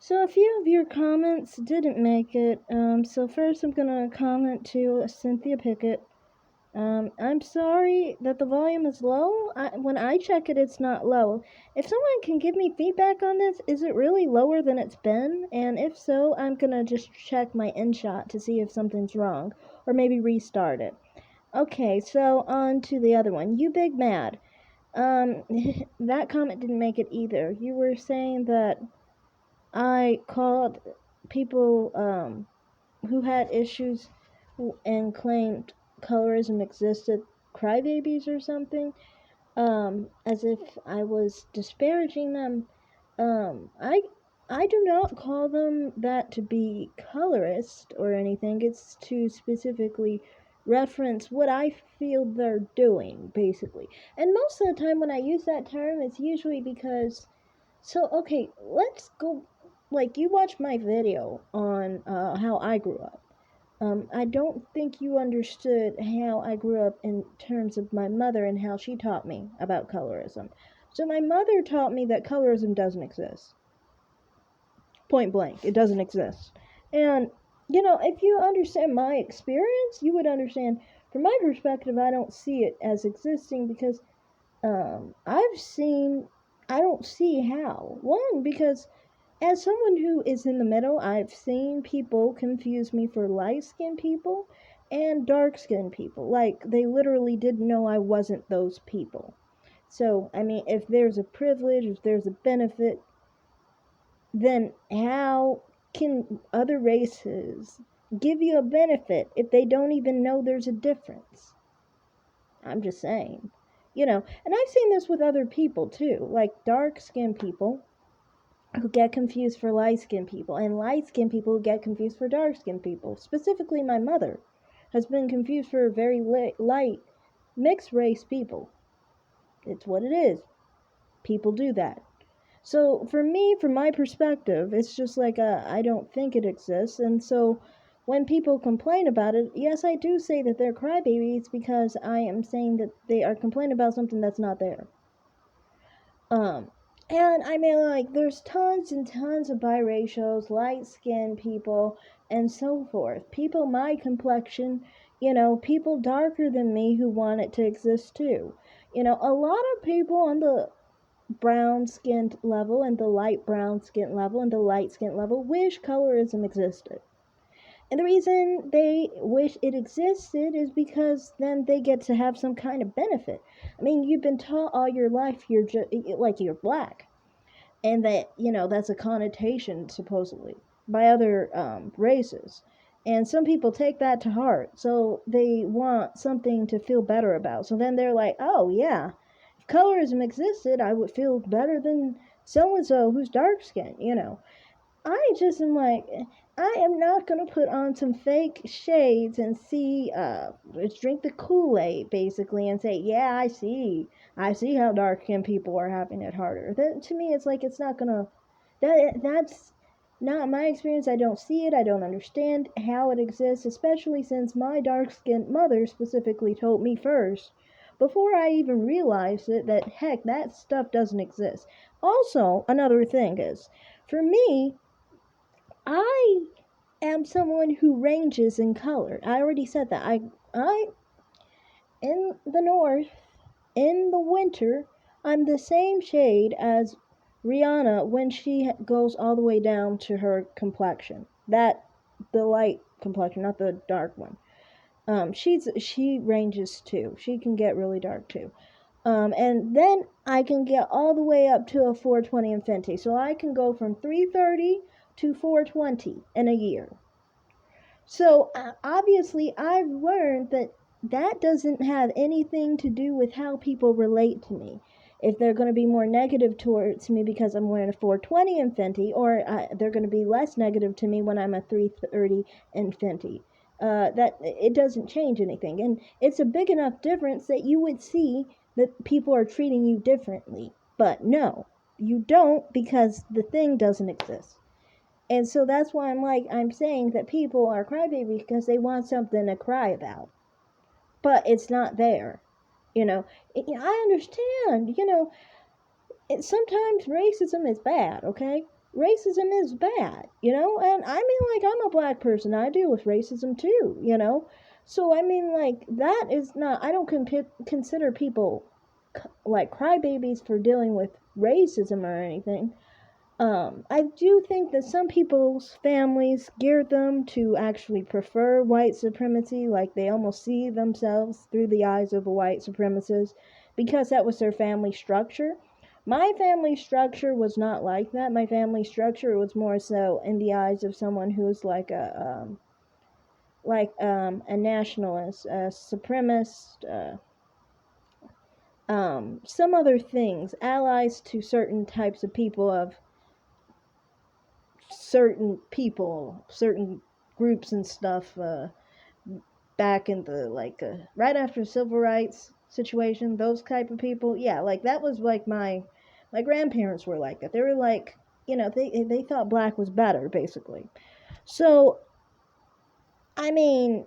So a few of your comments didn't make it. So first I'm gonna comment to Cynthia Pickett. I'm sorry that the volume is low. When I check it, it's not low. If someone can give me feedback on this, is it really lower than it's been? And if so, I'm gonna just check my InShot to see if something's wrong, or maybe restart it. Okay, so on to the other one. You big mad. Um, that comment didn't make it either. You were saying that I called people who had issues and claimed colorism existed crybabies or something, as if I was disparaging them. I do not call them that to be colorist or anything. It's to specifically reference what I feel they're doing, basically. And most of the time when I use that term, it's usually because okay, let's go. Like, you watched my video on how I grew up. I don't think you understood how I grew up in terms of my mother and how she taught me about colorism. So, my mother taught me that colorism doesn't exist. Point blank, it doesn't exist. And, if you understand my experience, you would understand from my perspective, I don't see it as existing because I don't see how. One, because as someone who is in the middle, I've seen people confuse me for light skinned people and dark skinned people. Like, they literally didn't know I wasn't those people. So, I mean, if there's a privilege, if there's a benefit, then how can other races give you a benefit if they don't even know there's a difference? I'm just saying. And I've seen this with other people too, like dark skinned people who get confused for light skinned people, and light skinned people who get confused for dark skinned people. Specifically, my mother has been confused for very light, mixed race people. It's what it is. People do that. So, for me, from my perspective, it's just like I don't think it exists, and so when people complain about it, yes, I do say that they're crybabies because I am saying that they are complaining about something that's not there. Um, and I mean, like, there's tons and tons of biracials, light skinned people, and so forth. People my complexion, people darker than me who want it to exist too. A lot of people on the brown skinned level and the light brown skin level and the light skin level wish colorism existed. And the reason they wish it existed is because then they get to have some kind of benefit. I mean, you've been taught all your life you're black, and that that's a connotation supposedly by other races, and some people take that to heart. So they want something to feel better about. So then they're like, oh yeah, if colorism existed, I would feel better than so and so who's dark skinned. I just am like, I am not gonna put on some fake shades and see, drink the Kool-Aid basically and say, yeah, I see how dark skinned people are having it harder. That to me, it's like it's not gonna. That's not my experience. I don't see it. I don't understand how it exists, especially since my dark skinned mother specifically told me first, before I even realized it, that heck, that stuff doesn't exist. Also, another thing is, for me, I am someone who ranges in color. I already said that. I in the north, in the winter, I'm the same shade as Rihanna when she goes all the way down to her complexion. That the light complexion, not the dark one. She ranges too. She can get really dark too. And then I can get all the way up to a 420 in Fenty. So I can go from 330 to 420 in a year. So obviously, I've learned that that doesn't have anything to do with how people relate to me. If they're going to be more negative towards me because I'm wearing a 420 in Fenty, or they're going to be less negative to me when I'm a 330 in Fenty. That it doesn't change anything, and it's a big enough difference that you would see that people are treating you differently. But no, you don't, because the thing doesn't exist. And so that's why I'm saying that people are crybabies because they want something to cry about. But it's not there. I understand, sometimes racism is bad, okay? racism is bad, you know? And I mean, like, I'm a black person. I deal with racism too, you know? So, I mean, like, that is not, I don't consider people like crybabies for dealing with racism or anything. I do think that some people's families geared them to actually prefer white supremacy, like they almost see themselves through the eyes of a white supremacist because that was their family structure. My family structure was not like that. My family structure was more so in the eyes of someone who's like a nationalist, a supremacist, some other things, allies to certain types of people of certain groups and stuff, back in the right after the civil rights situation, those type of people. Yeah, like that was like my grandparents were like that. They were like, they thought black was better, basically. So, I mean,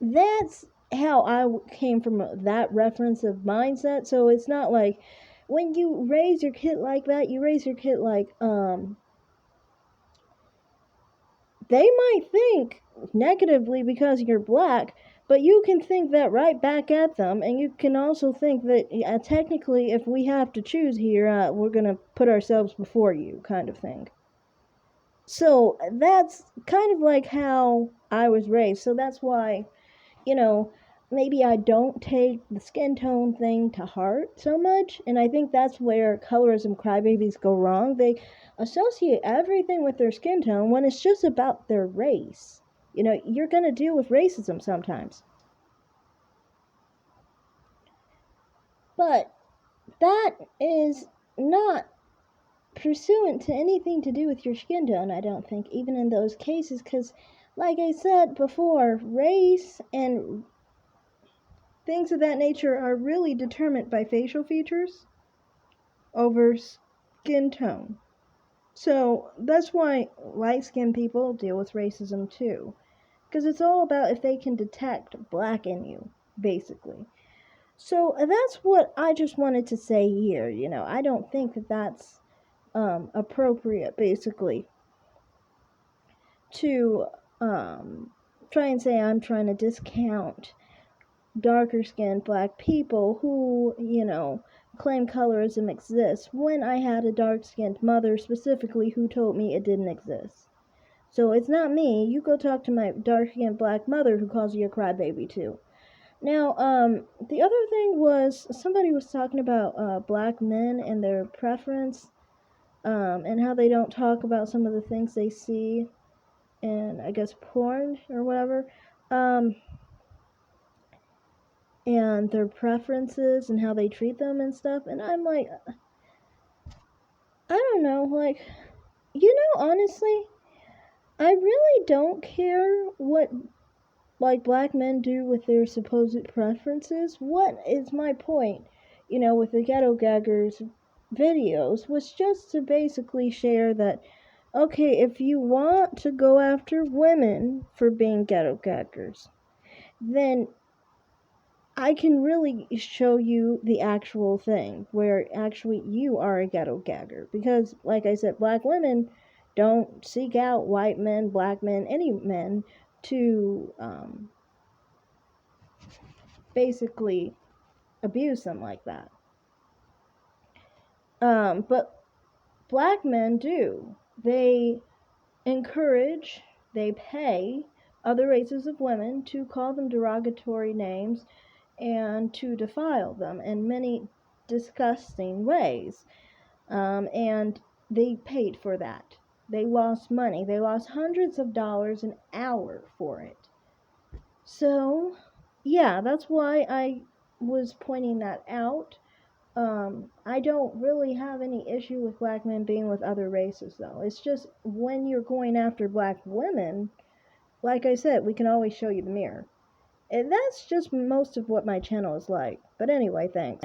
that's how I came from that reference of mindset. So it's not like when you raise your kid like that, you raise your kid like they might think negatively because you're black, but you can think that right back at them, and you can also think that technically, if we have to choose here, we're gonna put ourselves before you, kind of thing. So that's kind of like how I was raised. So that's why, you know, maybe I don't take the skin tone thing to heart so much. And I think that's where colorism crybabies go wrong. They associate everything with their skin tone when it's just about their race. You're going to deal with racism sometimes. But that is not pursuant to anything to do with your skin tone, I don't think, even in those cases, because, like I said before, race and things of that nature are really determined by facial features over skin tone. So that's why light skinned people deal with racism too. Because it's all about if they can detect black in you, basically. So that's what I just wanted to say here. I don't think that that's appropriate, basically, to try and say I'm trying to discount darker skinned black people who, claim colorism exists when I had a dark skinned mother specifically who told me it didn't exist. So it's not me. You go talk to my dark skinned black mother who calls you a crybaby too. Now, the other thing was somebody was talking about black men and their preference, and how they don't talk about some of the things they see in, I guess, porn or whatever. And their preferences and how they treat them and stuff. And I'm like, I don't know, like, honestly, I really don't care what, like, black men do with their supposed preferences. What is my point, with the ghettogaggers videos, was just to basically share that, okay, if you want to go after women for being ghettogaggers, then I can really show you the actual thing where actually you are a ghetto gagger. Because, like I said, black women don't seek out white men, black men, any men to basically abuse them like that. But black men do. They encourage, they pay other races of women to call them derogatory names and to defile them in many disgusting ways. And they paid for that. They lost money. They lost hundreds of dollars an hour for it. So, yeah, that's why I was pointing that out. I don't really have any issue with black men being with other races, though. It's just when you're going after black women, like I said, we can always show you the mirror. And that's just most of what my channel is like. But anyway, thanks.